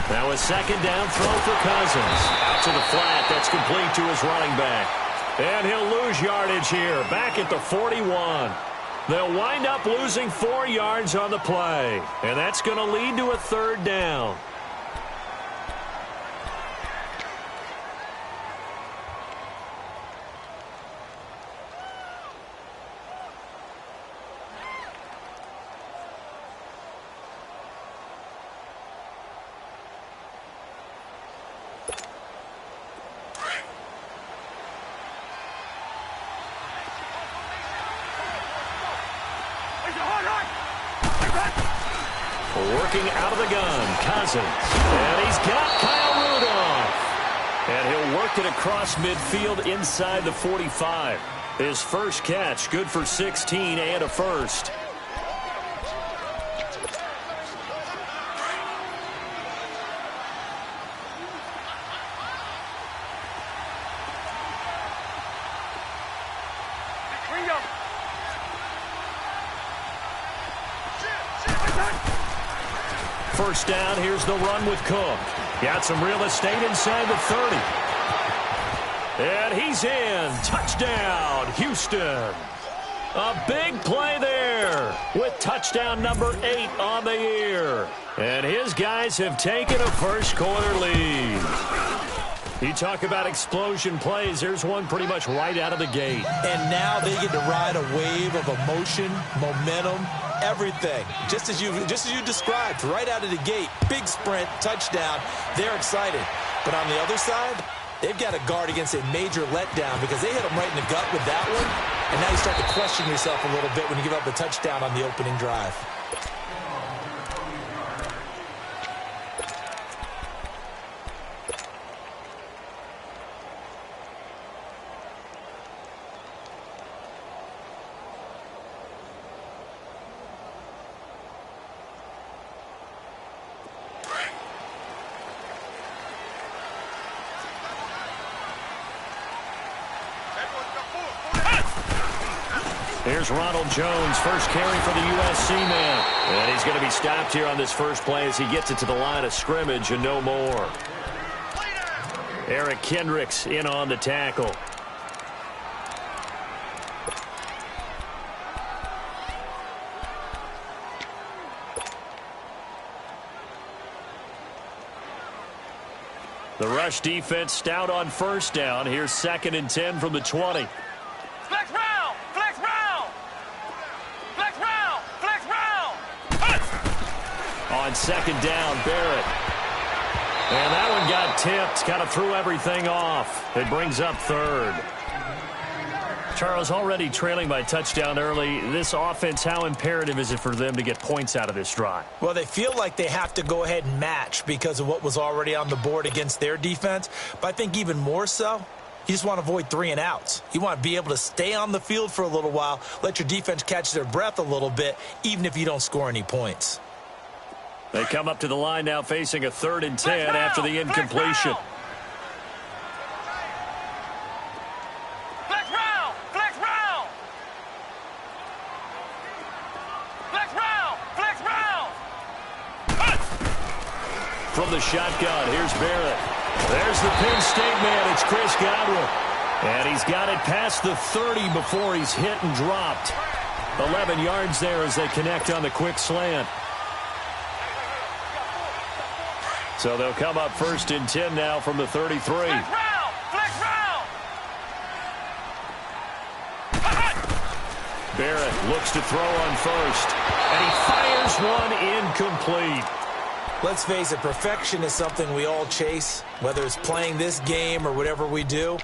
Now a second down throw for Cousins. Out to the flat. That's complete to his running back. And he'll lose yardage here. Back at the 41. They'll wind up losing 4 yards on the play. And that's going to lead to a third down. Working out of the gun, Cousins. And he's got Kyle Rudolph. And he'll work it across midfield inside the 45. His first catch, good for 16 and a first. First down, here's the run with Cook. Got some real estate inside the 30. And he's in. Touchdown, Houston. A big play there with touchdown number 8 on the year. And his guys have taken a first quarter lead. You talk about explosion plays. There's one pretty much right out of the gate. And now they get to ride a wave of emotion, momentum, everything. Just as you described, right out of the gate, big sprint, touchdown. They're excited. But on the other side, they've got to guard against a major letdown because they hit them right in the gut with that one. And now you start to question yourself a little bit when you give up a touchdown on the opening drive. Here's Ronald Jones, first carry for the USC man. And he's going to be stopped here on this first play as he gets it to the line of scrimmage and no more. Eric Kendricks in on the tackle. The rush defense stout on first down. Here's 2nd and 10 from the 20. Flex round! Flex round! Flex round! Flex round! On 2nd down, Barrett. And that one got tipped. Kind of threw everything off. It brings up 3rd. Charles, already trailing by touchdown early. This offense, how imperative is it for them to get points out of this drive? Well, they feel like they have to go ahead and match because of what was already on the board against their defense. But I think even more so, you just want to avoid 3 and outs. You want to be able to stay on the field for a little while, let your defense catch their breath a little bit, even if you don't score any points. They come up to the line now facing a 3rd and 10 after the incompletion. Flex round! Flex round! Flex round! Flex round! From the shotgun, here's Barrett. There's the Penn State man. It's Chris Godwin. And he's got it past the 30 before he's hit and dropped. 11 yards there as they connect on the quick slant. So they'll come up 1st and 10 now from the 33. Flex round! Flex round! Barrett looks to throw on first. And he fires one incomplete. Let's face it, perfection is something we all chase, whether it's playing this game or whatever we do.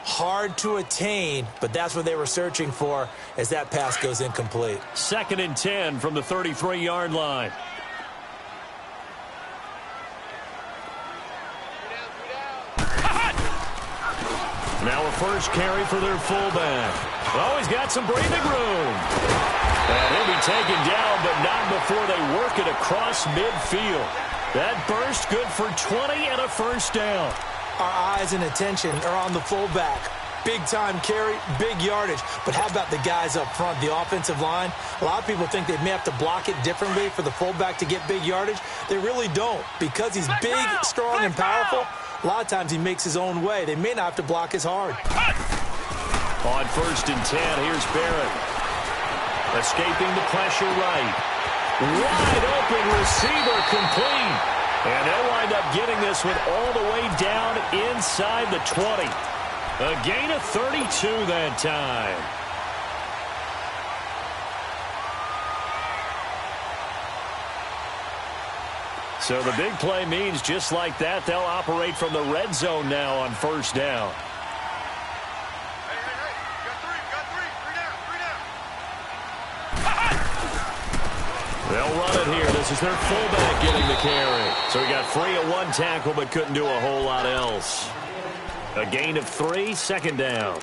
Hard to attain, but that's what they were searching for as that pass goes incomplete. 2nd and 10 from the 33-yard line. Now a first carry for their fullback. Oh, he's got some breathing room. And he'll be taken down, but not before they work it across midfield. That burst good for 20 and a first down. Our eyes and attention are on the fullback. Big-time carry, big yardage. But how about the guys up front, the offensive line? A lot of people think they may have to block it differently for the fullback to get big yardage. They really don't. Because he's big, strong, and powerful, a lot of times he makes his own way. They may not have to block as hard. On 1st and 10, here's Barrett. Escaping the pressure right. Wide open receiver complete. And they'll wind up getting this one all the way down inside the 20. A gain of 32 that time. So the big play means just like that, they'll operate from the red zone now on 1st down. They'll run it here. This is their fullback getting the carry. So he got free of one tackle but couldn't do a whole lot else. A gain of 3, 2nd down.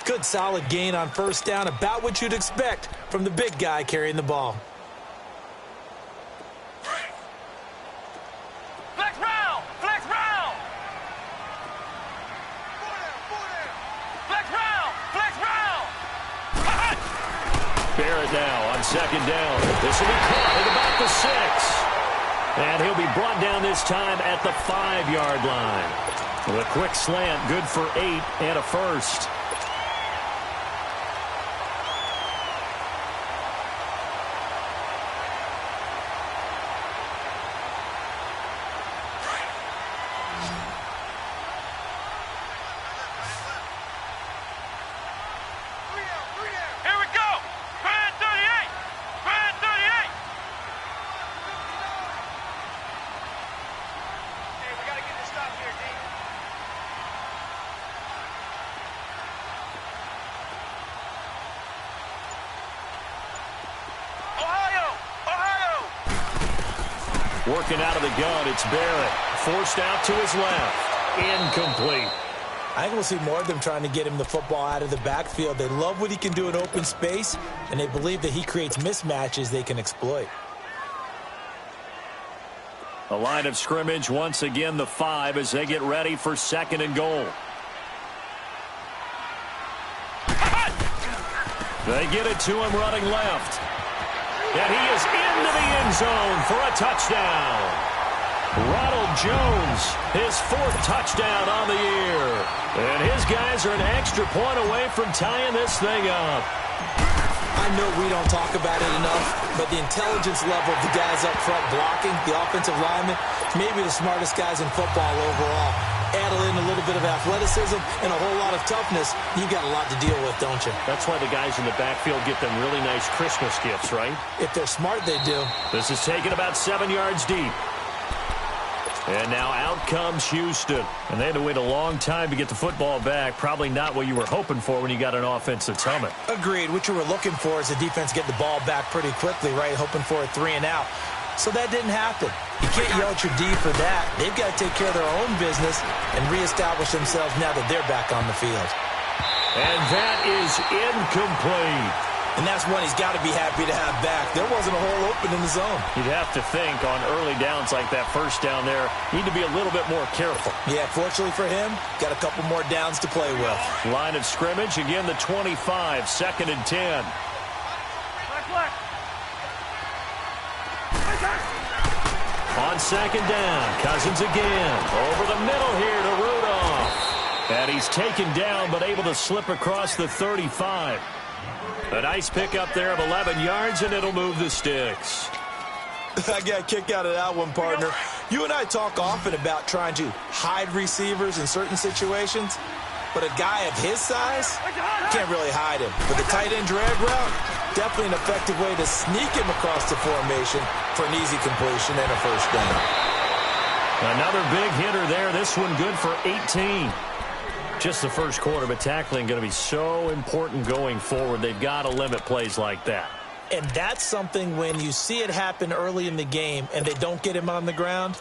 Good solid gain on 1st down, about what you'd expect from the big guy carrying the ball. Flex round! Flex round! Flex round! Flex round! Barrett now on 2nd down. This will be caught at about the 6. And he'll be brought down this time at the 5-yard line. With a quick slant, good for 8 and a first. Here we go! Brand 38! Brand 38! Hey, we gotta get this stop here, D. Working out of the gun, it's Barrett. Forced out to his left. Incomplete. I think we'll see more of them trying to get him the football out of the backfield. They love what he can do in open space, and they believe that he creates mismatches they can exploit. A line of scrimmage, once again the 5 as they get ready for 2nd and goal. They get it to him running left. And he is into the end zone for a touchdown. Ronald Jones, his 4th touchdown on the year. And his guys are an extra point away from tying this thing up. I know we don't talk about it enough, but the intelligence level of the guys up front blocking, the offensive linemen, maybe the smartest guys in football overall. Add in a little bit of athleticism and a whole lot of toughness, you got a lot to deal with, don't you? That's why the guys in the backfield get them really nice Christmas gifts, right? If they're smart, they do. This is taken about 7 yards deep. And now out comes Houston. And they had to wait a long time to get the football back. Probably not what you were hoping for when you got an offense that's humming. Agreed. What you were looking for is the defense get the ball back pretty quickly, right? Hoping for a 3 and out. So that didn't happen. You can't yell at your D for that. They've got to take care of their own business and reestablish themselves now that they're back on the field. And that is incomplete. And that's one he's got to be happy to have back. There wasn't a hole open in the zone. You'd have to think on early downs like that 1st down there, need to be a little bit more careful. Yeah, fortunately for him, got a couple more downs to play with. Line of scrimmage, again the 25, 2nd and 10. On 2nd down, Cousins again. Over the middle here to Rudolph. And he's taken down but able to slip across the 35. A nice pickup there of 11 yards, and it'll move the sticks. I got a kick out of that one, partner. You and I talk often about trying to hide receivers in certain situations, but a guy of his size can't really hide him. But the tight end drag route, definitely an effective way to sneak him across the formation for an easy completion and a 1st down. Another big hitter there. This one good for 18. Just the 1st quarter, but tackling going to be so important going forward. They've got to limit plays like that. And that's something when you see it happen early in the game and they don't get him on the ground,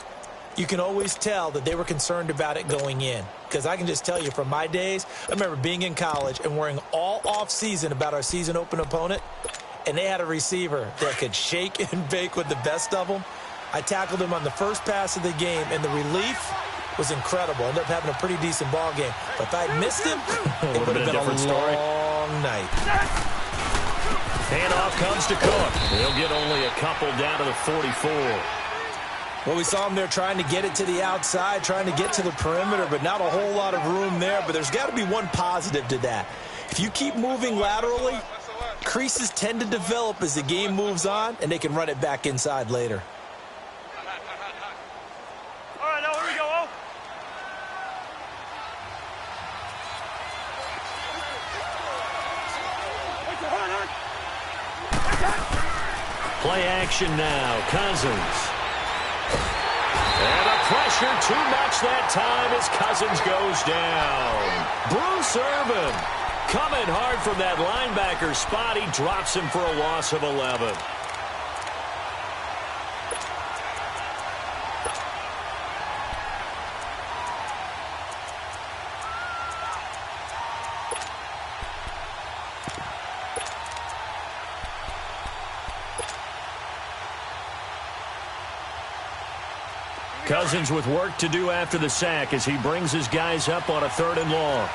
you can always tell that they were concerned about it going in. Because I can just tell you from my days, I remember being in college and worrying all off-season about our season open opponent, and they had a receiver that could shake and bake with the best of them. I tackled him on the first pass of the game, and the relief was incredible. Ended up having a pretty decent ball game. But if I had missed him, it would have been a long night. Handoff comes to Cook. He'll get only a couple down to the 44. Well, we saw him there trying to get it to the outside, trying to get to the perimeter, but not a whole lot of room there. But there's got to be one positive to that. If you keep moving laterally, creases tend to develop as the game moves on, and they can run it back inside later. All right, now here we go. Play action now. Cousins. And a pressure too much that time as Cousins goes down. Bruce Irvin coming hard from that linebacker spot. He drops him for a loss of 11. Cousins with work to do after the sack as he brings his guys up on a 3rd and long.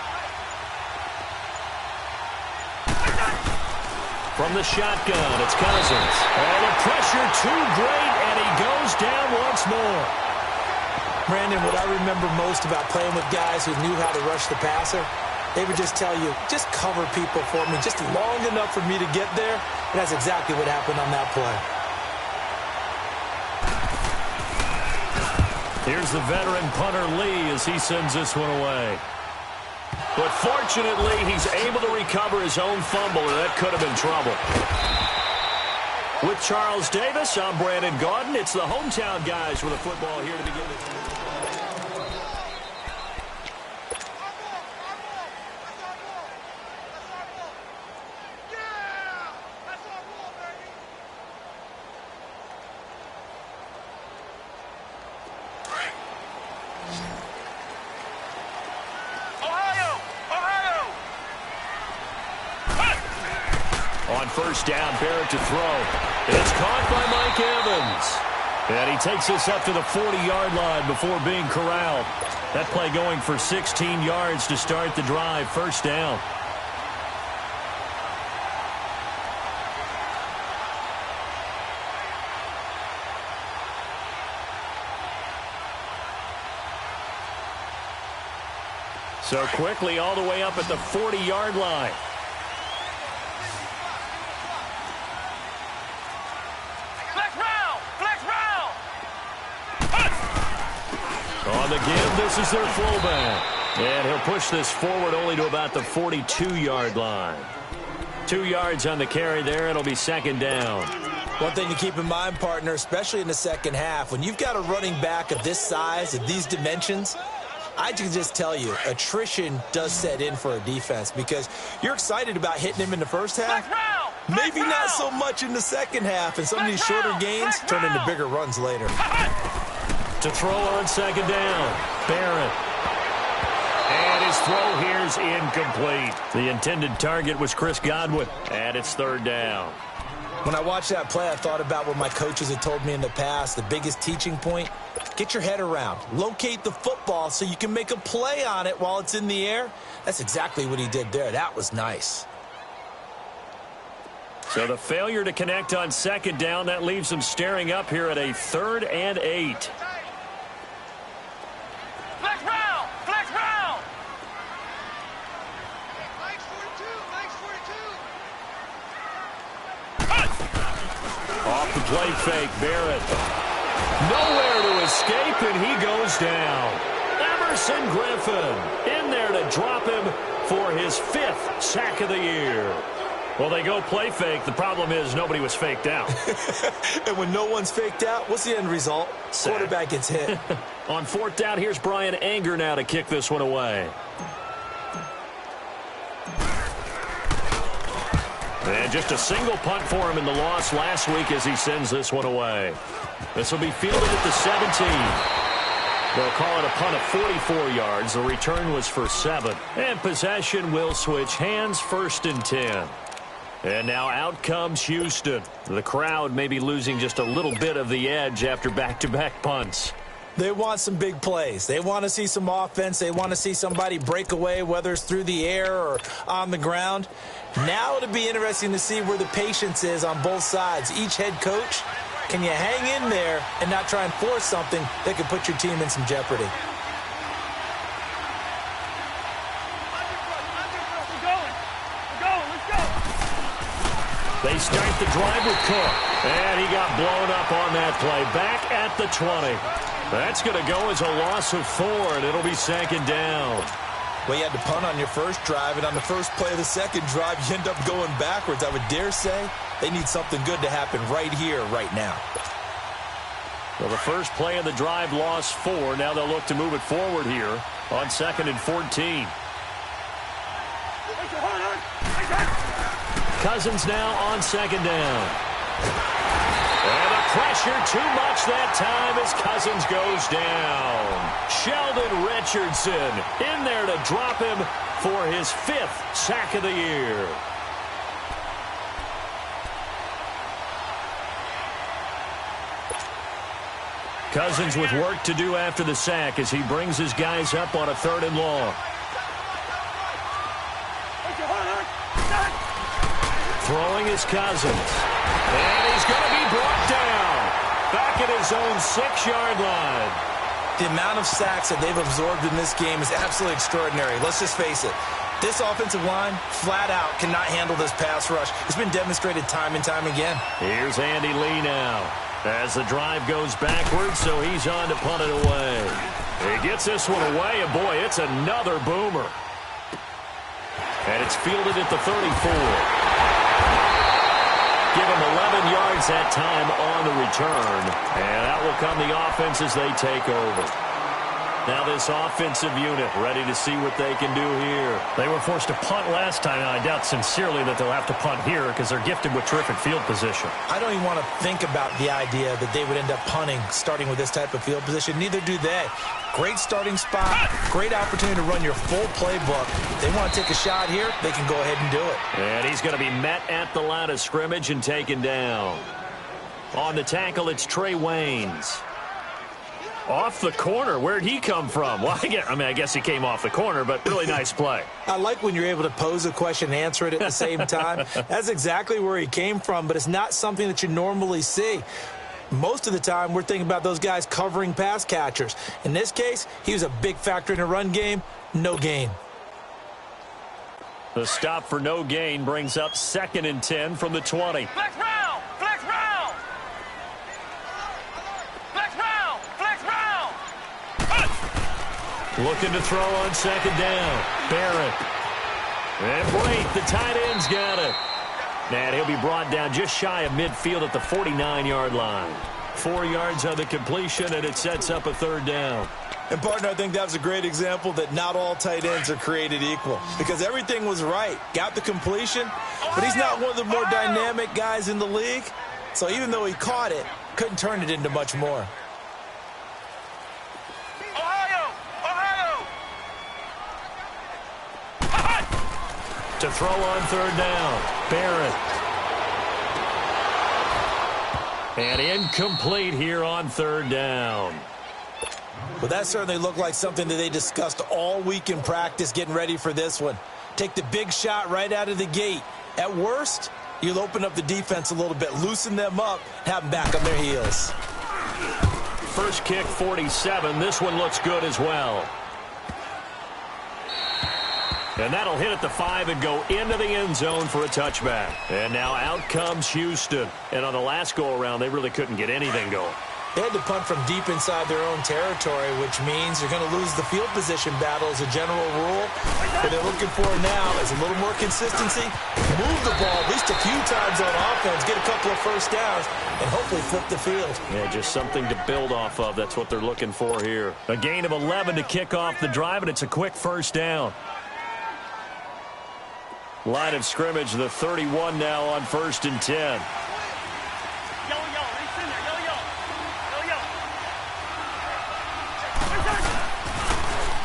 From the shotgun, it's Cousins. And the pressure too great, and he goes down once more. Brandon, what I remember most about playing with guys who knew how to rush the passer, they would just tell you, just cover people for me, just long enough for me to get there. And that's exactly what happened on that play. Here's the veteran punter Lee as he sends this one away. But fortunately, he's able to recover his own fumble, and that could have been trouble. With Charles Davis, I'm Brandon Gaudin. It's the hometown guys with a football here to begin the first down, Barrett to throw. It's caught by Mike Evans. And he takes us up to the 40-yard line before being corralled. That play going for 16 yards to start the drive. First down. So quickly all the way up at the 40-yard line. On the give, this is their fullback. And he'll push this forward only to about the 42-yard line. 2 yards on the carry there. It'll be second down. One thing to keep in mind, partner, especially in the second half, when you've got a running back of this size, of these dimensions, I can just tell you, attrition does set in for a defense because you're excited about hitting him in the first half. Maybe not so much in the second half, and some of these shorter gains turn into bigger runs later. To throw on second down, Barrett. And his throw here is incomplete. The intended target was Chris Godwin, and it's third down. When I watched that play, I thought about what my coaches had told me in the past. The biggest teaching point, get your head around. Locate the football so you can make a play on it while it's in the air. That's exactly what he did there. That was nice. So the failure to connect on second down, that leaves them staring up here at a 3rd and 8. Flex round! Flex round! Off the play fake, Barrett. Nowhere to escape, and he goes down. Emerson Griffin in there to drop him for his 5th sack of the year. Well, they go play fake. The problem is nobody was faked out. And when no one's faked out, what's the end result? Sack. Quarterback gets hit. On 4th down, here's Brian Anger now to kick this one away. And just a single punt for him in the loss last week as he sends this one away. This will be fielded at the 17. They'll call it a punt of 44 yards. The return was for 7. And possession will switch hands, 1st and 10. And now out comes Houston. The crowd may be losing just a little bit of the edge after back-to-back punts. They want some big plays. They want to see some offense. They want to see somebody break away, whether it's through the air or on the ground. Now it'll be interesting to see where the patience is on both sides. Each head coach, can you hang in there and not try and force something that could put your team in some jeopardy? They start the drive with Cook, and he got blown up on that play. Back at the 20. That's going to go as a loss of 4, and it'll be second down. Well, you had to punt on your first drive, and on the first play of the second drive, you end up going backwards. I would dare say they need something good to happen right here, right now. Well, the first play of the drive lost 4. Now they'll look to move it forward here on 2nd and 14. Cousins now on 2nd down. And the pressure too much that time as Cousins goes down. Sheldon Richardson in there to drop him for his 5th sack of the year. Cousins with work to do after the sack as he brings his guys up on a 3rd and long. Throwing is Cousins. And he's going to be brought down. Back at his own 6-yard line. The amount of sacks that they've absorbed in this game is absolutely extraordinary. Let's just face it. This offensive line, flat out, cannot handle this pass rush. It's been demonstrated time and time again. Here's Andy Lee now. As the drive goes backwards, so he's on to punt it away. He gets this one away, and boy, it's another boomer. And it's fielded at the 34. Give him 11 yards that time on the return. And out will come the offense as they take over. Now this offensive unit ready to see what they can do here. They were forced to punt last time, and I doubt sincerely that they'll have to punt here because they're gifted with terrific field position. I don't even want to think about the idea that they would end up punting starting with this type of field position. Neither do they. Great starting spot, great opportunity to run your full playbook. They want to take a shot here, they can go ahead and do it. And he's going to be met at the line of scrimmage and taken down. On the tackle, it's Trey Waynes. Off the corner. Where'd he come from? Well, I guess he came off the corner, but really nice play. I like when you're able to pose a question and answer it at the same time. That's exactly where he came from, but it's not something that you normally see. Most of the time, we're thinking about those guys covering pass catchers. In this case, he was a big factor in the run game. No gain. The stop for no gain brings up 2nd and 10 from the 20. Flex round! Flex round! Flex round! Flex round! Looking to throw on 2nd down. Barrett. And Blake, the tight end's got it. And he'll be brought down just shy of midfield at the 49-yard line. 4 yards on the completion, and it sets up a 3rd down. And, partner, I think that was a great example that not all tight ends are created equal. Because everything was right. Got the completion, but he's not one of the more dynamic guys in the league. So even though he caught it, couldn't turn it into much more. To throw on 3rd down. Barrett. And incomplete here on 3rd down. Well, that certainly looked like something that they discussed all week in practice getting ready for this one. Take the big shot right out of the gate. At worst, you'll open up the defense a little bit, loosen them up, have them back on their heels. First kick, 47. This one looks good as well. And that'll hit at the 5 and go into the end zone for a touchback. And now out comes Houston. And on the last go-around, they really couldn't get anything going. They had to punt from deep inside their own territory, which means you're going to lose the field position battle as a general rule. What they're looking for now is a little more consistency, move the ball at least a few times on offense, get a couple of first downs, and hopefully flip the field. Yeah, just something to build off of. That's what they're looking for here. A gain of 11 to kick off the drive, and it's a quick first down. Line of scrimmage, the 31 now on 1st and 10.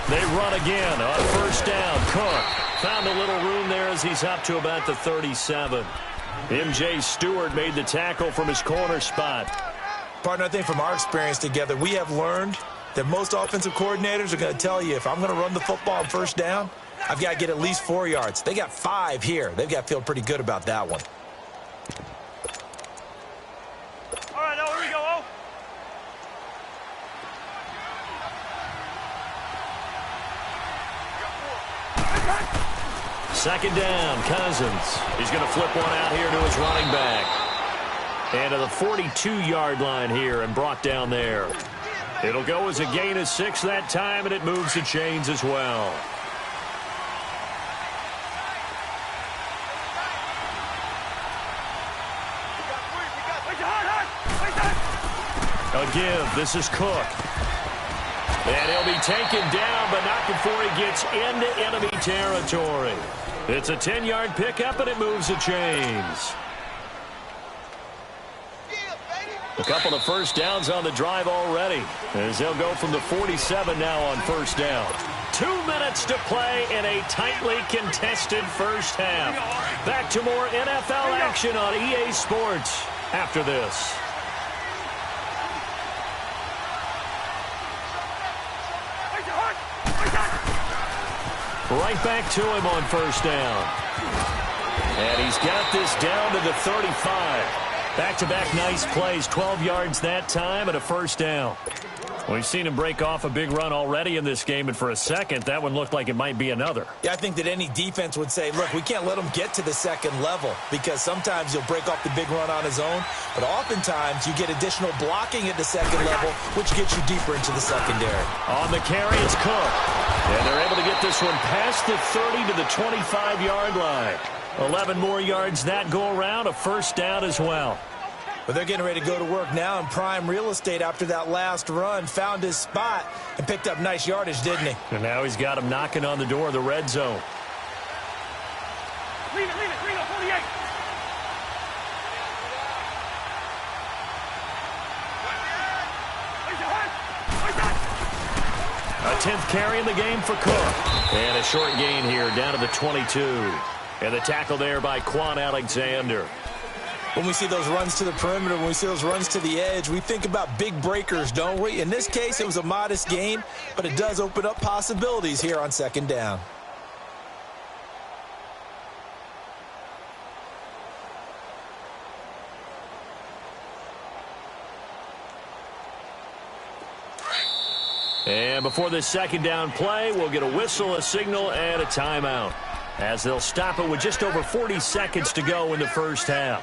They run again on 1st down. Cook found a little room there as he's up to about the 37. M.J. Stewart made the tackle from his corner spot. Partner, I think from our experience together, we have learned that most offensive coordinators are going to tell you, if I'm going to run the football on first down, I've got to get at least 4 yards. They got 5 here. They've got to feel pretty good about that one. All right, here we go, oh. Second down, Cousins. He's going to flip one out here to his running back. And to the 42-yard line here and brought down there. It'll go as a gain of 6 that time, and it moves the chains as well. A give. This is Cook. And he'll be taken down, but not before he gets into enemy territory. It's a 10-yard pickup, and it moves the chains. A couple of first downs on the drive already, as they'll go from the 47 now on first down. 2 minutes to play in a tightly contested first half. Back to more NFL action on EA Sports after this. Right back to him on first down. And he's got this down to the 35. Back-to-back nice plays, 12 yards that time and a first down. We've seen him break off a big run already in this game, and for a second, that one looked like it might be another. Yeah, I think that any defense would say, look, we can't let him get to the second level, because sometimes he'll break off the big run on his own, but oftentimes you get additional blocking at the second level, which gets you deeper into the secondary. On the carry is Cook, and they're able to get this one past the 30 to the 25-yard line. 11 more yards that go around, a first down as well. But they're getting ready to go to work now in prime real estate after that last run. Found his spot and picked up nice yardage, didn't he? And now he's got him knocking on the door of the red zone. Leave it, 48. A 10th carry in the game for Cook. And a short gain here down to the 22. And the tackle there by Quan Alexander. When we see those runs to the perimeter, when we see those runs to the edge, we think about big breakers, don't we? In this case, it was a modest gain, but it does open up possibilities here on second down. And before this second down play, we'll get a whistle, a signal, and a timeout, as they'll stop it with just over 40 seconds to go in the first half.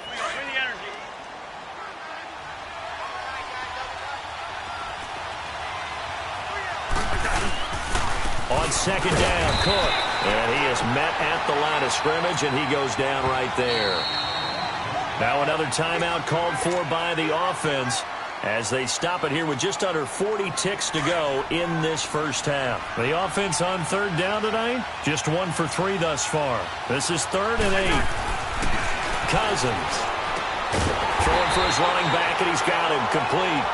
On second down, Cook. And he is met at the line of scrimmage, and he goes down right there. Now another timeout called for by the offense, as they stop it here with just under 40 ticks to go in this first half. The offense on third down tonight, just 1 for 3 thus far. This is 3rd and 8. Cousins throwing for his running back, and he's got him complete.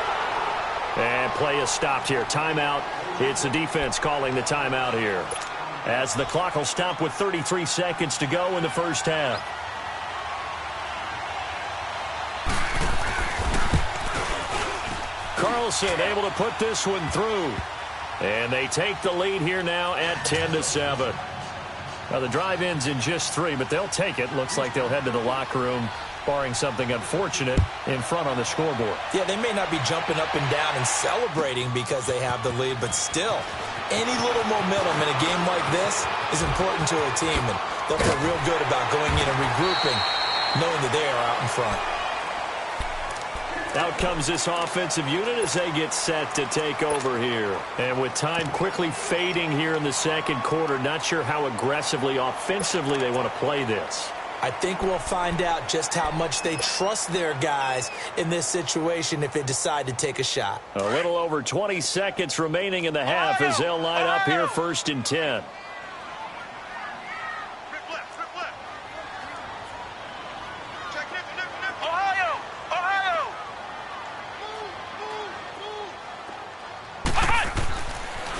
And play is stopped here. Timeout. It's the defense calling the timeout here, as the clock will stop with 33 seconds to go in the first half. Carlson able to put this one through. And they take the lead here now at 10-7. Now the drive ends in just 3, but they'll take it. Looks like they'll head to the locker room, barring something unfortunate, in front on the scoreboard. Yeah, they may not be jumping up and down and celebrating because they have the lead, but still, any little momentum in a game like this is important to a team, and they'll feel real good about going in and regrouping, knowing that they are out in front. Out comes this offensive unit as they get set to take over here. And with time quickly fading here in the second quarter, not sure how aggressively, offensively they want to play this. I think we'll find out just how much they trust their guys in this situation if they decide to take a shot. A little over 20 seconds remaining in the half as they'll line up here 1st and 10.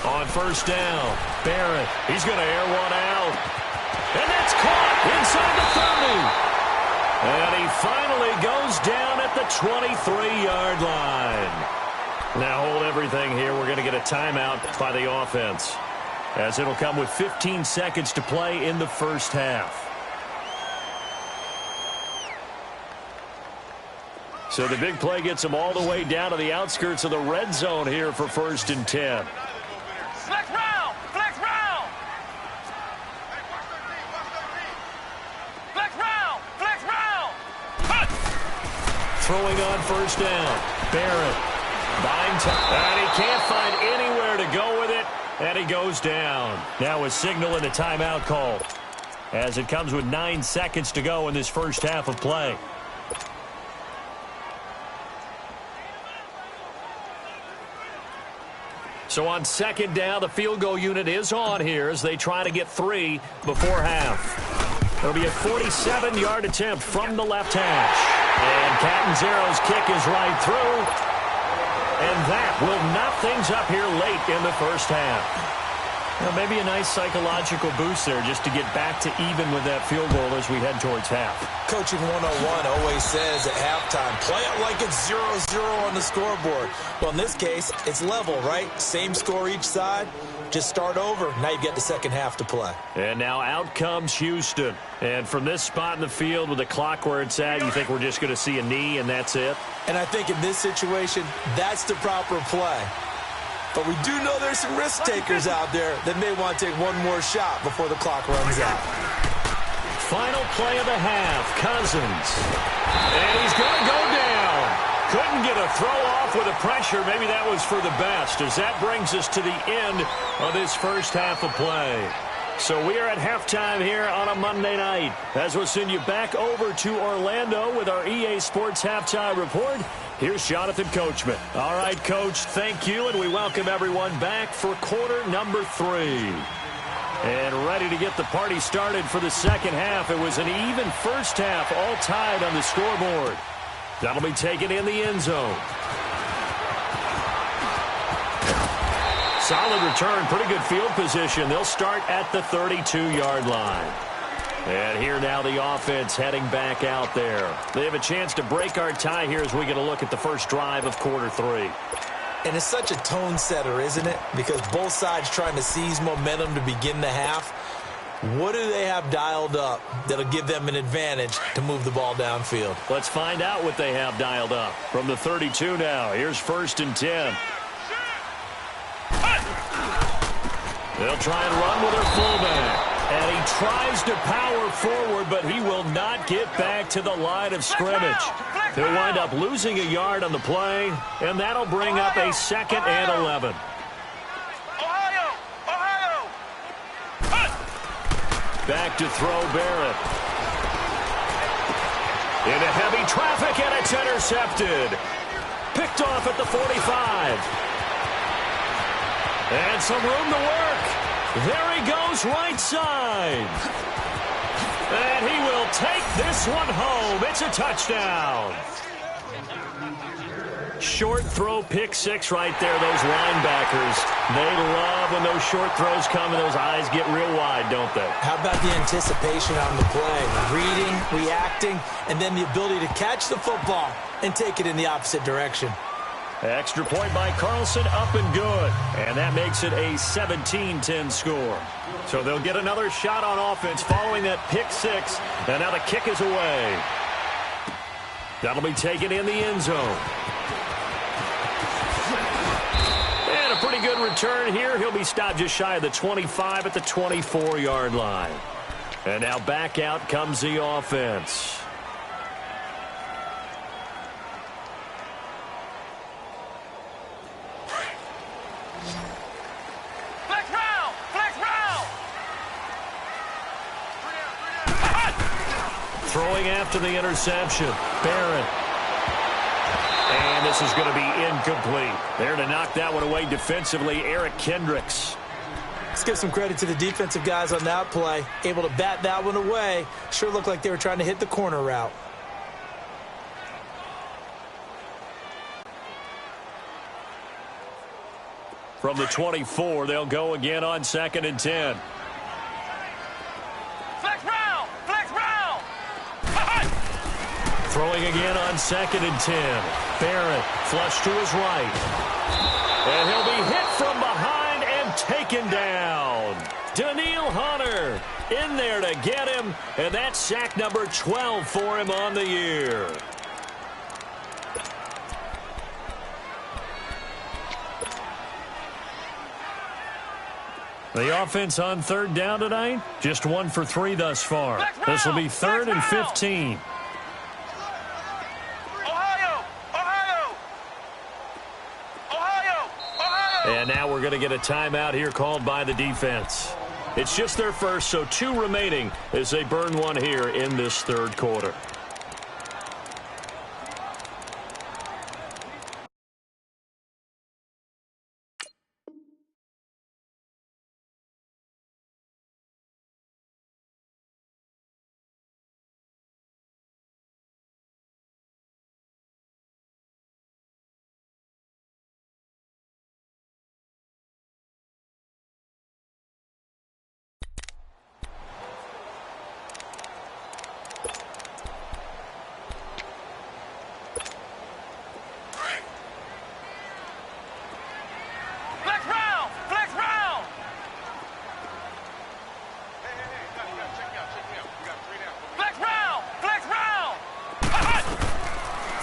On first down, Barrett, he's going to air one out. And that's caught inside the 30. And he finally goes down at the 23-yard line. Now hold everything here. We're going to get a a timeout by the offense, as it'll come with 15 seconds to play in the first half. So the big play gets them all the way down to the outskirts of the red zone here for 1st and 10. Flex round! Flex round! Flex round! Flex round! Cut! Throwing on 1st down. Barrett buying time. And he can't find anywhere to go with it. And he goes down. Now a signal and a timeout call, as it comes with 9 seconds to go in this first half of play. So on 2nd down, the field goal unit is on here as they try to get 3 before half. It'll be a 47-yard attempt from the left hash. And Catanzaro's kick is right through. And that will knock things up here late in the first half. Now, maybe a nice psychological boost there just to get back to even with that field goal as we head towards half. Coaching 101 always says at halftime, play it like it's 0-0 on the scoreboard. Well, in this case, it's level, right? Same score each side. Just start over. Now you get the second half to play. And now out comes Houston. And from this spot in the field with the clock where it's at, you think we're just going to see a knee and that's it? And I think in this situation, that's the proper play. But we do know there's some risk takers out there that may want to take one more shot before the clock runs out. Final play of the half, Cousins. And he's going to go down. Couldn't get a throw off with the pressure. Maybe that was for the best, as that brings us to the end of this first half of play. So we are at halftime here on a Monday night, as we'll send you back over to Orlando with our EA Sports Halftime Report. Here's Jonathan Coachman. All right, Coach, thank you, and we welcome everyone back for quarter number 3. And ready to get the party started for the second half. It was an even first half, all tied on the scoreboard. That'll be taken in the end zone. Solid return, pretty good field position. They'll start at the 32-yard line. And here now the offense heading back out there. They have a chance to break our tie here as we get a look at the first drive of quarter 3. And it's such a tone setter, isn't it? Because both sides trying to seize momentum to begin the half. What do they have dialed up that'll give them an advantage to move the ball downfield? Let's find out what they have dialed up. From the 32 now, here's 1st and 10. They'll try and run with their fullback. And he tries to power forward, but he will not get back to the line of scrimmage. He'll wind up losing a yard on the play, and that'll bring up a 2nd and 11. Ohio! Back to throw Barrett. Into heavy traffic, and it's intercepted. Picked off at the 45. And some room to work. There he goes, right side. And he will take this one home. It's a touchdown. Short throw, pick 6 right there, those linebackers. They love when those short throws come and those eyes get real wide, don't they? How about the anticipation on the play? Reading, reacting, and then the ability to catch the football and take it in the opposite direction. Extra point by Carlson, up and good. And that makes it a 17-10 score. So they'll get another shot on offense following that pick 6. And now the kick is away. That'll be taken in the end zone. And a pretty good return here. He'll be stopped just shy of the 25 at the 24-yard line. And now back out comes the offense. Throwing after the interception, Barrett. And this is going to be incomplete. There to knock that one away defensively, Eric Kendricks. Let's give some credit to the defensive guys on that play. Able to bat that one away. Sure looked like they were trying to hit the corner route. From the 24, they'll go again on 2nd and 10. Throwing again on 2nd and 10. Barrett flush to his right. And he'll be hit from taken down. Daniil Hunter in there to get him, and that's sack number 12 for him on the year. The offense on third down tonight, just 1 for 3 thus far. This will be 3rd and 15. And now we're going to get a timeout here called by the defense. It's just their first, so 2 remaining as they burn one here in this third quarter.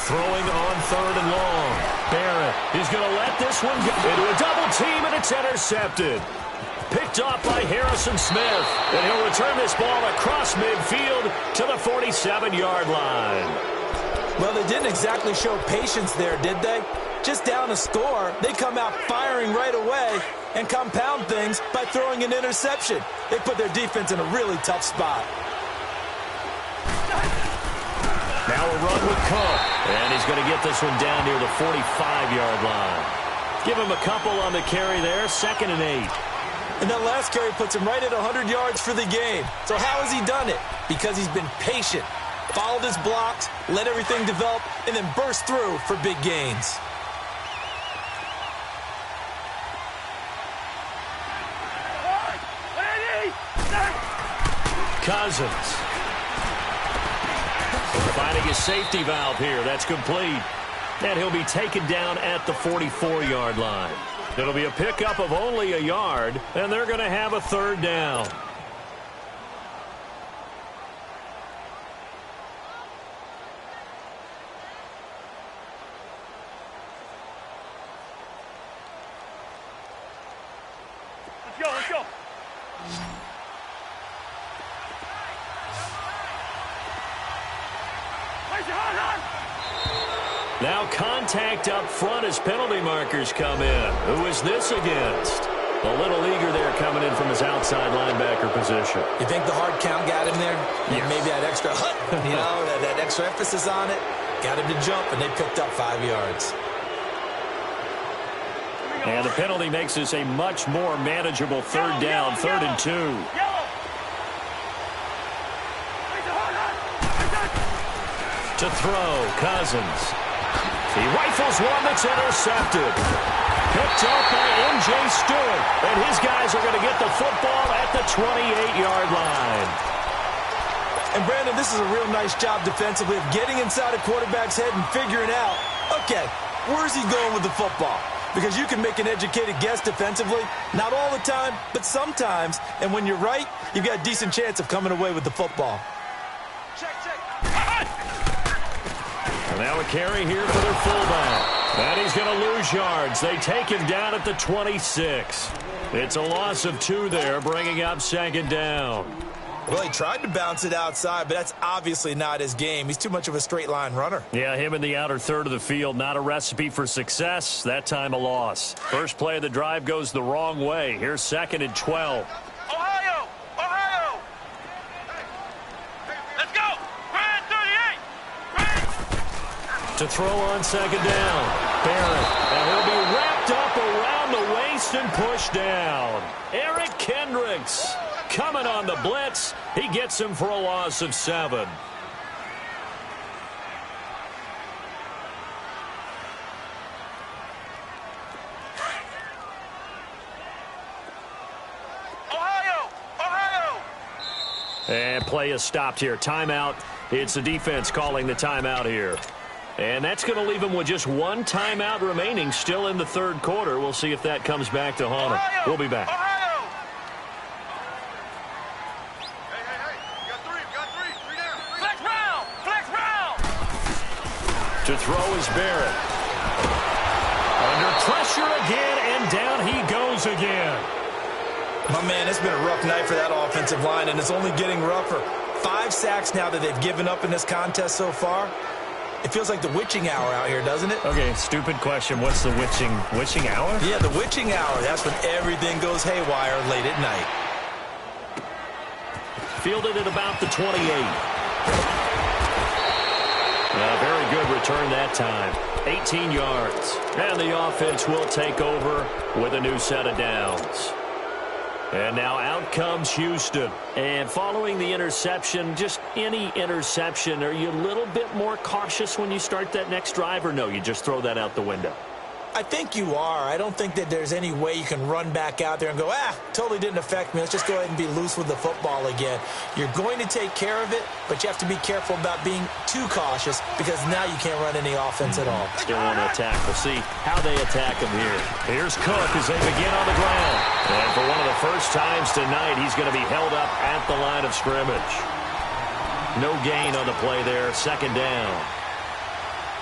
Throwing on 3rd and long. Barrett is going to let this one go into a double team, and it's intercepted. Picked off by Harrison Smith, and he'll return this ball across midfield to the 47-yard line. Well, they didn't exactly show patience there, did they? Just down a score, they come out firing right away and compound things by throwing an interception. They put their defense in a really tough spot. Now a run with Cook, and he's going to get this one down near the 45-yard line. Give him a couple on the carry there, 2nd and 8. And that last carry puts him right at 100 yards for the game. So how has he done it? Because he's been patient, followed his blocks, let everything develop, and then burst through for big gains. Cousins. Finding a safety valve here. That's complete. And he'll be taken down at the 44-yard line. It'll be a pickup of only a yard, and they're going to have a 3rd down. Let's go. Now contact up front as penalty markers come in. Who is this against? A little eager there coming in from his outside linebacker position. You think the hard count got him there? Yes. Maybe that extra that extra emphasis on it. Got him to jump, and they picked up 5 yards. And the penalty makes this a much more manageable 3rd down, 3rd and 2. To throw, Cousins. He rifles one that's intercepted. Picked up by M.J. Stewart. And his guys are going to get the football at the 28-yard line. And, Brandon, this is a real nice job defensively of getting inside a quarterback's head and figuring out, okay, where's he going with the football? Because you can make an educated guess defensively. Not all the time, but sometimes. And when you're right, you've got a decent chance of coming away with the football. And now a carry here for their fullback. And he's going to lose yards. They take him down at the 26. It's a loss of 2 there, bringing up 2nd down. Well, he tried to bounce it outside, but that's obviously not his game. He's too much of a straight-line runner. Yeah, him in the outer third of the field, not a recipe for success. That time a loss. First play of the drive goes the wrong way. Here's 2nd and 12. Ohio! Let's go! Brand 38! To throw on 2nd down. Barrett. And he'll be wrapped up around the waist and pushed down. Eric Kendricks coming on the blitz. He gets him for a loss of 7. Ohio! And play is stopped here. Timeout. It's the defense calling the timeout here. And that's going to leave him with just 1 timeout remaining still in the 3rd quarter. We'll see if that comes back to haunt him. We'll be back. Ohio! To throw is Barrett. Under pressure again, and down he goes again. My man, it's been a rough night for that offensive line, and it's only getting rougher. 5 sacks now that they've given up in this contest so far. It feels like the witching hour out here, doesn't it? Okay, stupid question. What's the witching hour? Yeah, the witching hour. That's when everything goes haywire late at night. Fielded at about the 28. Very good return that time. 18 yards. And the offense will take over with a new set of downs. And now out comes Houston. And following the interception, just any interception, are you a little bit more cautious when you start that next drive, or no, you just throw that out the window? I think you are. I don't think that there's any way you can run back out there and go, totally didn't affect me. Let's just go ahead and be loose with the football again. You're going to take care of it, but you have to be careful about being too cautious because now you can't run any offense at all. Still want to attack. We'll see how they attack him here. Here's Cook as they begin on the ground. And for one of the first times tonight, he's going to be held up at the line of scrimmage. No gain on the play there. Second down.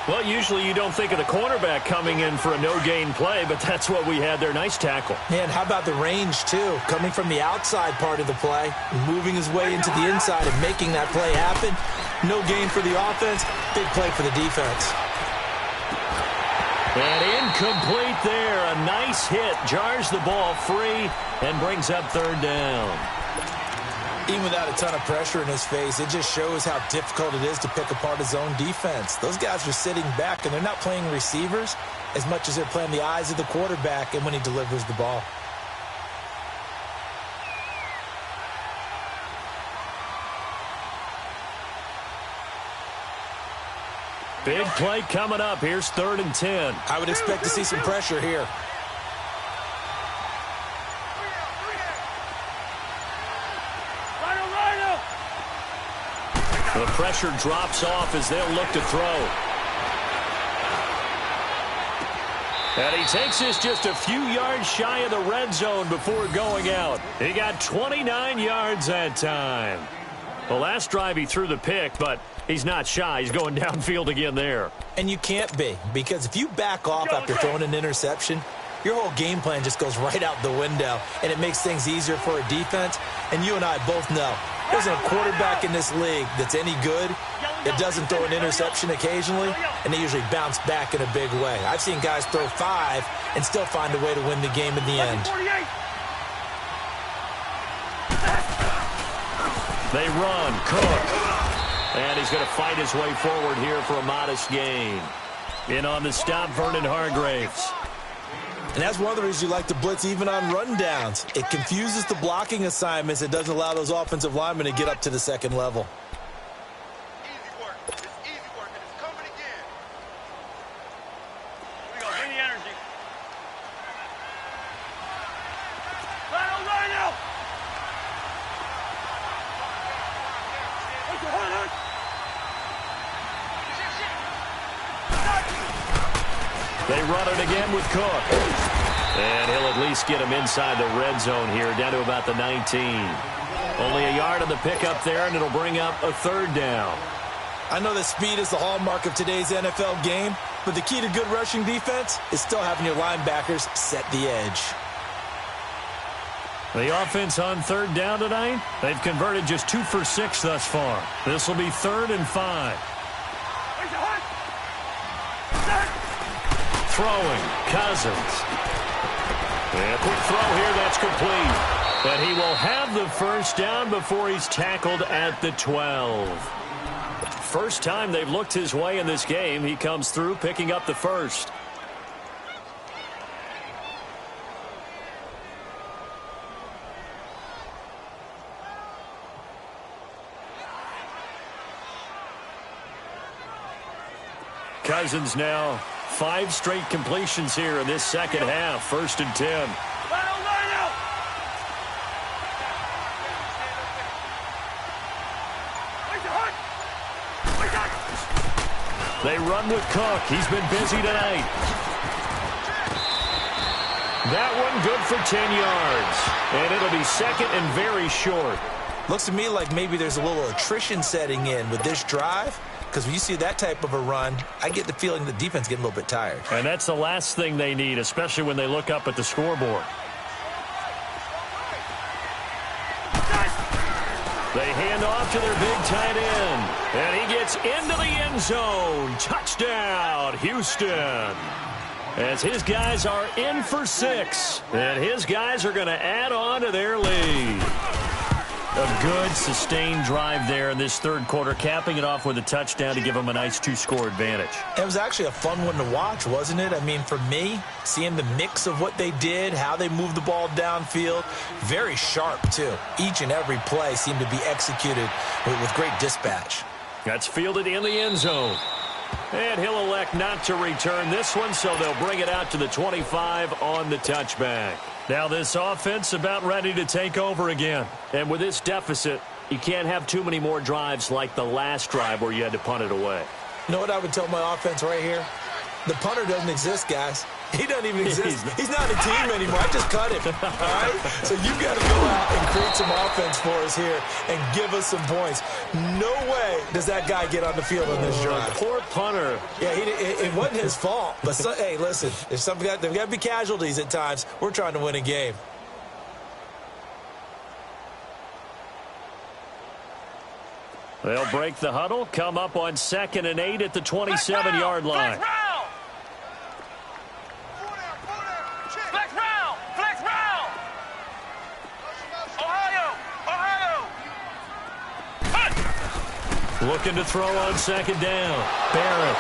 Well, usually you don't think of the cornerback coming in for a no-gain play, but that's what we had there. Nice tackle. Man, how about the range, too? Coming from the outside part of the play, moving his way into the inside and making that play happen. No gain for the offense, big play for the defense. And incomplete there. A nice hit. Jars the ball free and brings up third down. Even without a ton of pressure in his face, it just shows how difficult it is to pick apart his own defense. Those guys are sitting back, and they're not playing receivers as much as they're playing the eyes of the quarterback and when he delivers the ball. Big play coming up. Here's 3rd and 10. I would expect to see some pressure here. The pressure drops off as they'll look to throw. And he takes this just a few yards shy of the red zone before going out. He got 29 yards that time. The last drive he threw the pick, but he's not shy. He's going downfield again there. And you can't be, because if you back off after throwing an interception, your whole game plan just goes right out the window, and it makes things easier for a defense. And you and I both know there isn't a quarterback in this league that's any good that doesn't throw an interception occasionally, and they usually bounce back in a big way. I've seen guys throw 5 and still find a way to win the game in the end. They run. Cook. And he's going to fight his way forward here for a modest gain. In on the stop, Vernon Hargraves. And that's one of the reasons you like to blitz even on rundowns. It confuses the blocking assignments. It doesn't allow those offensive linemen to get up to the second level. Easy work. It's easy work, and it's coming again. Here we go. Bring the energy. Rhino, Rhino! What's your heart, They run it again with Cook. And he'll at least get him inside the red zone here, down to about the 19. Only a yard on the pickup there, and it'll bring up a 3rd down. I know that speed is the hallmark of today's NFL game, but the key to good rushing defense is still having your linebackers set the edge. The offense on 3rd down tonight, they've converted just 2 for 6 thus far. This will be 3rd and 5. Throwing, Cousins. And a quick throw here, that's complete. But he will have the first down before he's tackled at the 12. First time they've looked his way in this game. He comes through picking up the first. Cousins now 5 straight completions here in this second half. 1st and 10. They run with Cook. He's been busy tonight. That one good for 10 yards. And it'll be 2nd and very short. Looks to me like maybe there's a little attrition setting in with this drive. because when you see that type of a run, I get the feeling the defense getting a little bit tired. And that's the last thing they need, especially when they look up at the scoreboard. They hand off to their big tight end. And he gets into the end zone. Touchdown, Houston. As his guys are in for 6. And his guys are going to add on to their lead. A good, sustained drive there in this third quarter, capping it off with a touchdown to give them a nice 2-score advantage. It was actually a fun one to watch, wasn't it? I mean, for me, seeing the mix of what they did, how they moved the ball downfield, very sharp, too. Each and every play seemed to be executed with great dispatch. That's fielded in the end zone. And he'll elect not to return this one, so they'll bring it out to the 25 on the touchback. Now this offense about ready to take over again. And with this deficit, you can't have too many more drives like the last drive where you had to punt it away. You know what I would tell my offense right here? The punter doesn't exist, guys. He doesn't even exist. He's not a team anymore. I just cut him. All right? So you got to go out and create some offense for us here and give us some points. No way does that guy get on the field on this drive. Poor punter. Yeah, it wasn't his fault. But, hey, listen, there's got to be casualties at times. We're trying to win a game. They'll break the huddle, come up on 2nd and 8 at the 27-yard line. Looking to throw on 2nd down. Barrett.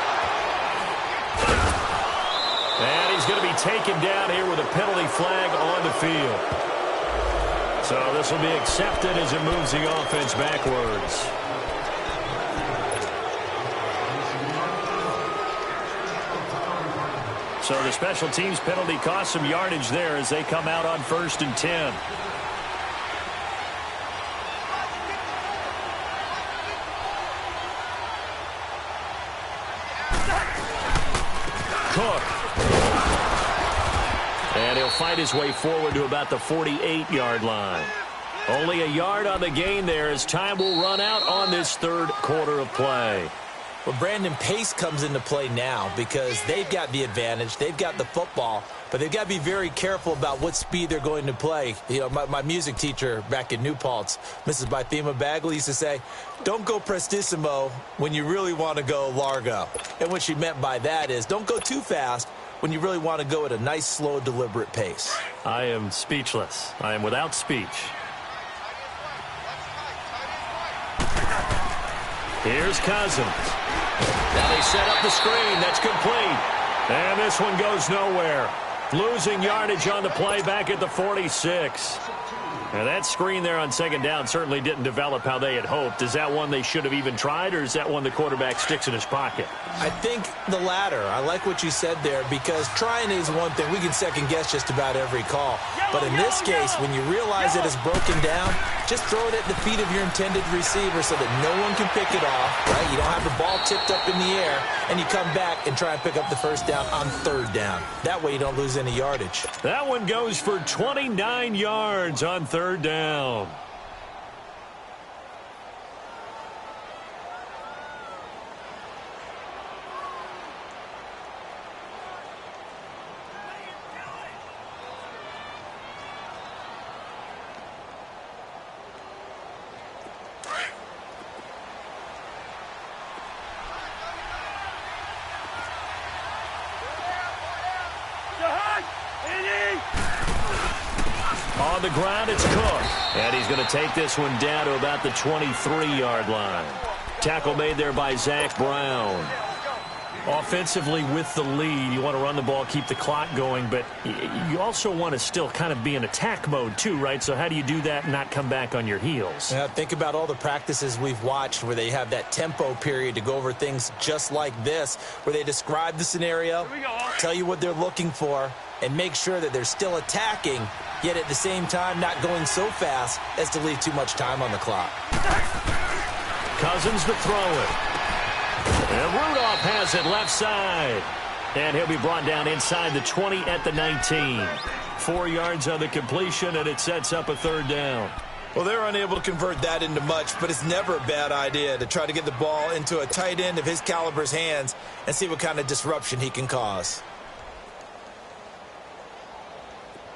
And he's going to be taken down here with a penalty flag on the field. So this will be accepted as it moves the offense backwards. So the special teams penalty cost some yardage there as they come out on 1st and 10. Cook. And he'll fight his way forward to about the 48-yard line. Only a yard on the gain there as time will run out on this third quarter of play. Well, Brandon, pace comes into play now because they've got the advantage. They've got the football, but they've got to be very careful about what speed they're going to play. You know, my music teacher back in New Paltz, Mrs. Bythema Bagley, used to say, don't go prestissimo when you really want to go largo. And what she meant by that is don't go too fast when you really want to go at a nice, slow, deliberate pace. I am speechless. I am without speech. Here's Cousins. Now they set up the screen. That's complete. And this one goes nowhere. Losing yardage on the play back at the 46. Now that screen there on 2nd down certainly didn't develop how they had hoped. Is that one they should have even tried, or is that one the quarterback sticks in his pocket? I think the latter. I like what you said there because trying is one thing. We can second guess just about every call. But in this case, when you realize it is broken down, just throw it at the feet of your intended receiver so that no one can pick it off, right? You don't have the ball tipped up in the air, and you come back and try and pick up the 1st down on 3rd down. That way you don't lose any yardage. That one goes for 29 yards on 3rd down. On the ground, it's Cook. And he's going to take this one down to about the 23-yard line. Tackle made there by Zach Brown. Offensively with the lead, you want to run the ball, keep the clock going, but you also want to still kind of be in attack mode too, right? So how do you do that and not come back on your heels? Yeah, think about all the practices we've watched where they have that tempo period to go over things just like this, where they describe the scenario, tell you what they're looking for, and make sure that they're still attacking, yet at the same time not going so fast as to leave too much time on the clock. Cousins to throw it. And Rudolph has it left side. And he'll be brought down inside the 20 at the 19. 4 yards on the completion, and it sets up a 3rd down. Well, they're unable to convert that into much, but it's never a bad idea to try to get the ball into a tight end of his caliber's hands and see what kind of disruption he can cause.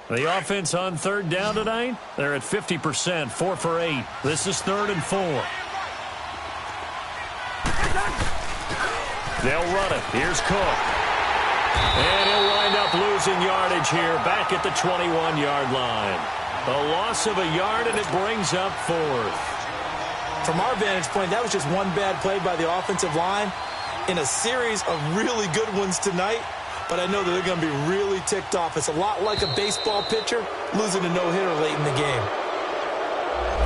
The offense on third down tonight, they're at 50%, 4 for 8. This is 3rd and 4. They'll run it. Here's Cook. And he'll wind up losing yardage here back at the 21-yard line. A loss of a yard, and it brings up 4th. From our vantage point, that was just one bad play by the offensive line in a series of really good ones tonight, but I know that they're going to be really ticked off. It's a lot like a baseball pitcher losing a no-hitter late in the game.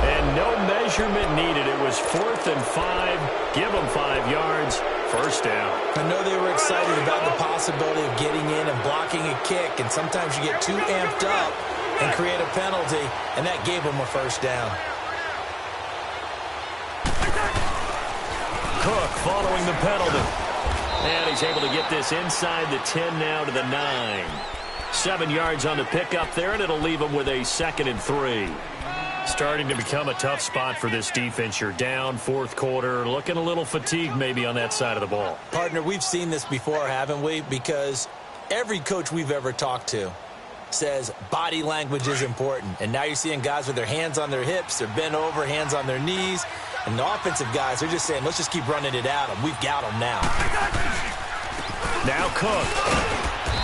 And no measurement needed. It was 4th and 5. Give them 5 yards. First down. I know they were excited about the possibility of getting in and blocking a kick, and sometimes you get too amped up and create a penalty, and that gave them a first down. Cook following the penalty. And he's able to get this inside the 10 now to the 9. 7 yards on the pickup there, and it'll leave him with a 2nd and 3. Starting to become a tough spot for this defense. You're down 4th quarter, looking a little fatigued maybe on that side of the ball. Partner, we've seen this before, haven't we? Because every coach we've ever talked to says body language is important. And now you're seeing guys with their hands on their hips, they're bent over, hands on their knees. And the offensive guys, they're just saying, let's just keep running it at them. We've got them now. Now Cook.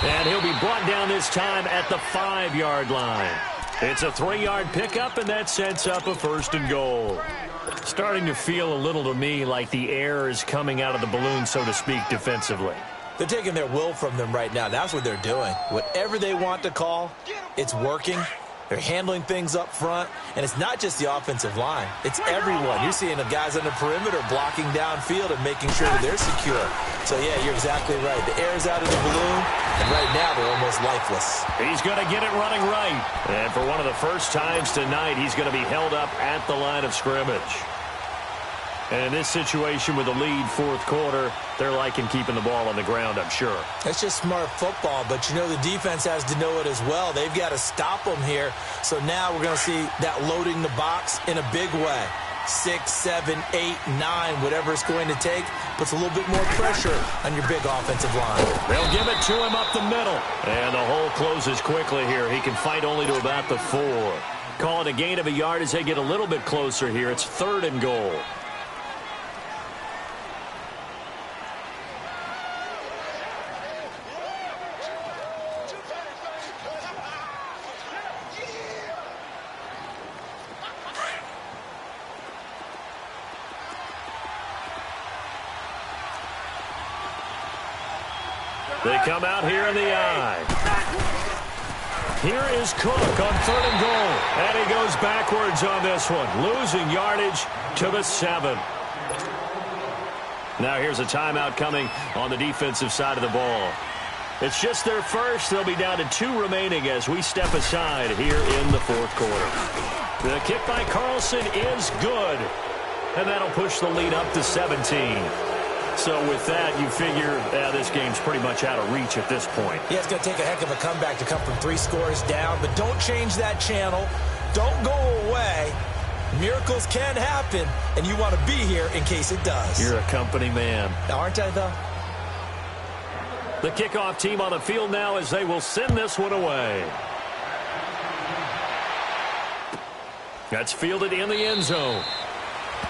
And he'll be brought down this time at the 5-yard line. It's a 3-yard pickup, and that sets up a 1st and goal. Starting to feel a little to me like the air is coming out of the balloon, so to speak, defensively. They're taking their will from them right now. That's what they're doing. Whatever they want to call, it's working. They're handling things up front, and it's not just the offensive line. It's everyone. You're seeing the guys on the perimeter blocking downfield and making sure that they're secure. So, yeah, you're exactly right. The air's out of the balloon, and right now they're almost lifeless. He's going to get it running right. And for one of the first times tonight, he's going to be held up at the line of scrimmage. And in this situation with the lead 4th quarter, they're liking keeping the ball on the ground, I'm sure. That's just smart football, but you know the defense has to know it as well. They've got to stop them here. So now we're going to see that loading the box in a big way. 6, 7, 8, 9, whatever it's going to take, puts a little bit more pressure on your big offensive line. They'll give it to him up the middle. And the hole closes quickly here. He can fight only to about the 4. Call it a gain of a yard as they get a little bit closer here. It's 3rd and goal. They come out here in the eye. Here is Cook on 3rd and goal. And he goes backwards on this one, losing yardage to the 7. Now here's a timeout coming on the defensive side of the ball. It's just their first. They'll be down to 2 remaining as we step aside here in the 4th quarter. The kick by Carlson is good. And that'll push the lead up to 17. So with that, you figure this game's pretty much out of reach at this point. Yeah, it's going to take a heck of a comeback to come from 3 scores down, but don't change that channel. Don't go away. Miracles can happen, and you want to be here in case it does. You're a company man. Aren't I, though? The kickoff team on the field now as they will send this one away. That's fielded in the end zone.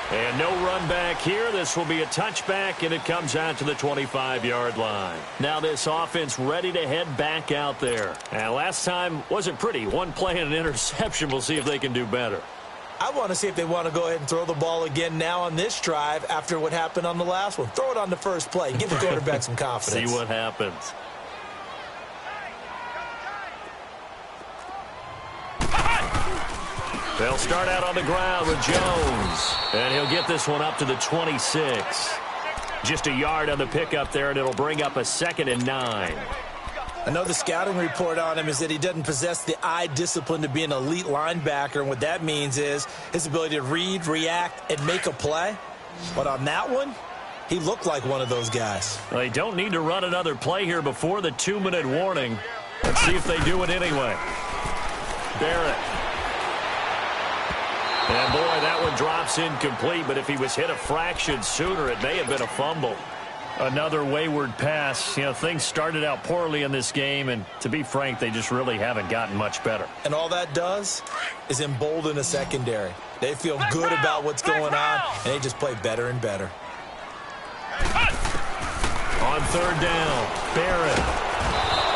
And no run back here. This will be a touchback, and it comes out to the 25-yard line. Now this offense ready to head back out there. And last time wasn't pretty. One play and an interception. We'll see if they can do better. I want to see if they want to go ahead and throw the ball again now on this drive after what happened on the last one. Throw it on the first play. Give the quarterback some confidence. See what happens. They'll start out on the ground with Jones. And he'll get this one up to the 26. Just a yard on the pickup there, and it'll bring up a 2nd and 9. I know the scouting report on him is that he doesn't possess the eye discipline to be an elite linebacker, and what that means is his ability to read, react, and make a play. But on that one, he looked like one of those guys. Well, they don't need to run another play here before the 2-minute warning. Let's see if they do it anyway. Barrett. drops incomplete, but if he was hit a fraction sooner, it may have been a fumble. Another wayward pass. You know, things started out poorly in this game, and to be frank, they just really haven't gotten much better. And all that does is embolden a secondary. They feel good about what's going on, and they just play better and better. On third down, Barrett.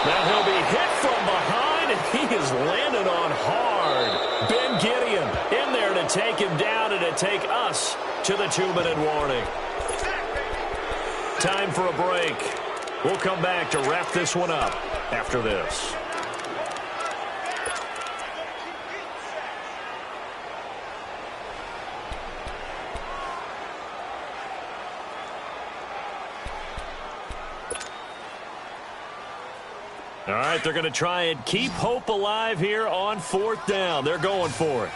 Now he'll be hit from behind, and he is landed on hard. Ben Gideon in there to take him down and to take us to the 2-minute warning. Time for a break. We'll come back to wrap this one up after this. All right, they're going to try and keep hope alive here on fourth down. They're going for it.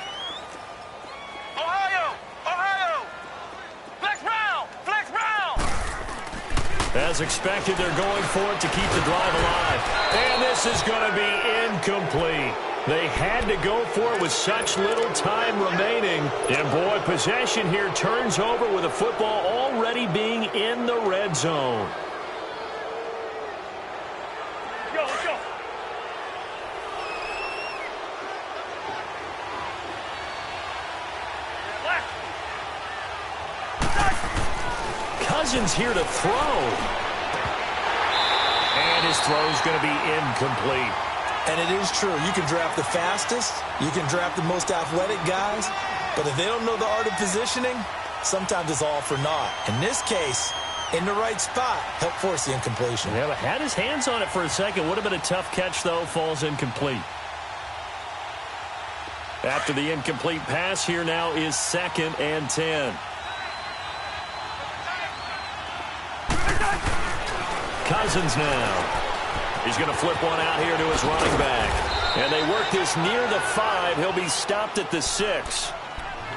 As expected, they're going for it to keep the drive alive. And this is going to be incomplete. They had to go for it with such little time remaining. And, boy, possession here turns over with the football already being in the red zone. Let's go. Cousins here to throw. And his throw's going to be incomplete. And it is true. You can draft the fastest. You can draft the most athletic guys. But if they don't know the art of positioning, sometimes it's all for naught. In this case, in the right spot, helped force the incompletion. Yeah, but had his hands on it for a second. Would have been a tough catch, though. Falls incomplete. After the incomplete pass, here now is 2nd and 10. Cousins now. He's going to flip one out here to his running back. And they work this near the 5. He'll be stopped at the 6.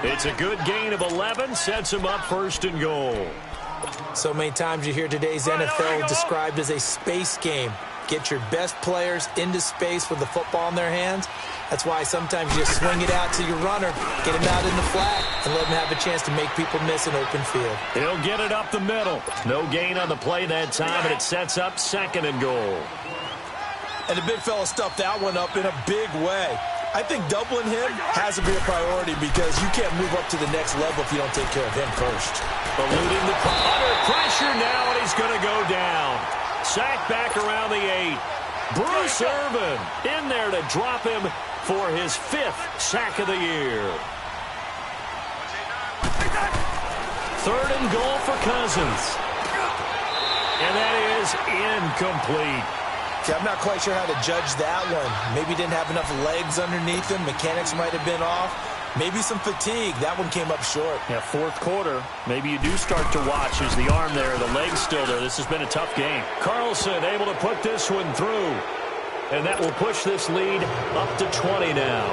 It's a good gain of 11. Sets him up 1st and goal. So many times you hear today's NFL described as a space game. Get your best players into space with the football in their hands. That's why sometimes you just swing it out to your runner, get him out in the flat, and let him have a chance to make people miss an open field. He'll get it up the middle. No gain on the play that time, and it sets up 2nd and goal. And the big fella stuffed that one up in a big way. I think doubling him has to be a priority because you can't move up to the next level if you don't take care of him first. Eluding the under pressure now, and he's going to go down. Sacked back around the 8. Bruce Irvin in there to drop him for his 5th sack of the year. 3rd and goal for Cousins. And that is incomplete. See, I'm not quite sure how to judge that one. Maybe didn't have enough legs underneath him. Mechanics might have been off. Maybe some fatigue. That one came up short. Yeah, 4th quarter. Maybe you do start to watch. Is the arm there, the leg's still there. This has been a tough game. Carlson able to put this one through. And that will push this lead up to 20 now.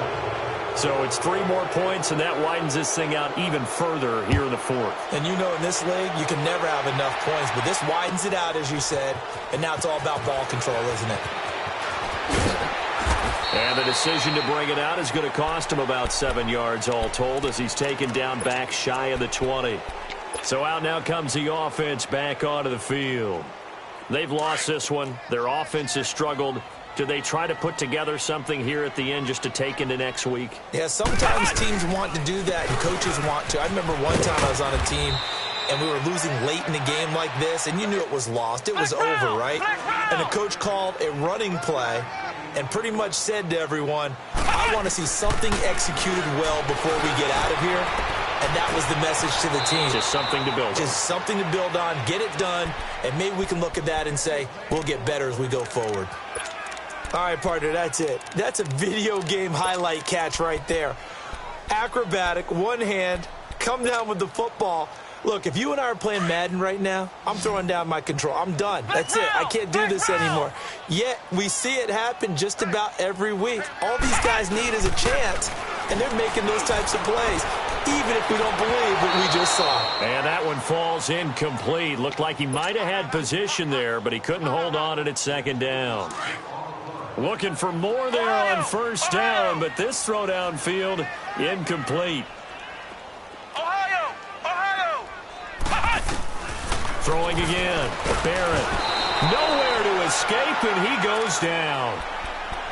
So it's 3 more points, and that widens this thing out even further here in the 4th. And you know in this league, you can never have enough points, but this widens it out, as you said, and now it's all about ball control, isn't it? And the decision to bring it out is going to cost him about 7 yards all told as he's taken down back shy of the 20. So out now comes the offense back onto the field. They've lost this one. Their offense has struggled. Do they try to put together something here at the end just to take into next week? Yeah, sometimes teams want to do that and coaches want to. I remember one time I was on a team and we were losing late in the game like this, and you knew it was lost. It was over, right? And the coach called a running play and pretty much said to everyone, I want to see something executed well before we get out of here. And that was the message to the team. Just something to build on. Just something to build on, get it done, and maybe we can look at that and say, we'll get better as we go forward. All right, partner, that's it. That's a video game highlight catch right there. Acrobatic, one hand, come down with the football. Look, if you and I are playing Madden right now, I'm throwing down my control. I'm done. That's it. I can't do this anymore. Yet, we see it happen just about every week. All these guys need is a chance, and they're making those types of plays, even if we don't believe what we just saw. And that one falls incomplete. Looked like he might have had position there, but he couldn't hold on it at 2nd down. Looking for more there on 1st down, but this throw downfield incomplete. Throwing again. Barrett. Nowhere to escape, and he goes down.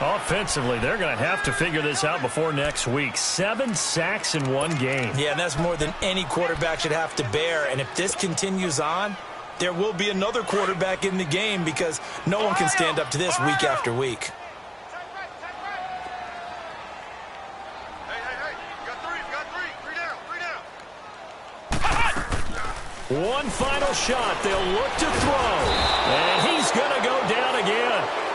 Offensively, they're going to have to figure this out before next week. 7 sacks in one game. Yeah, and that's more than any quarterback should have to bear. And if this continues on, there will be another quarterback in the game because no one can stand up to this week after week. One final shot. They'll look to throw. And he's going to go down again.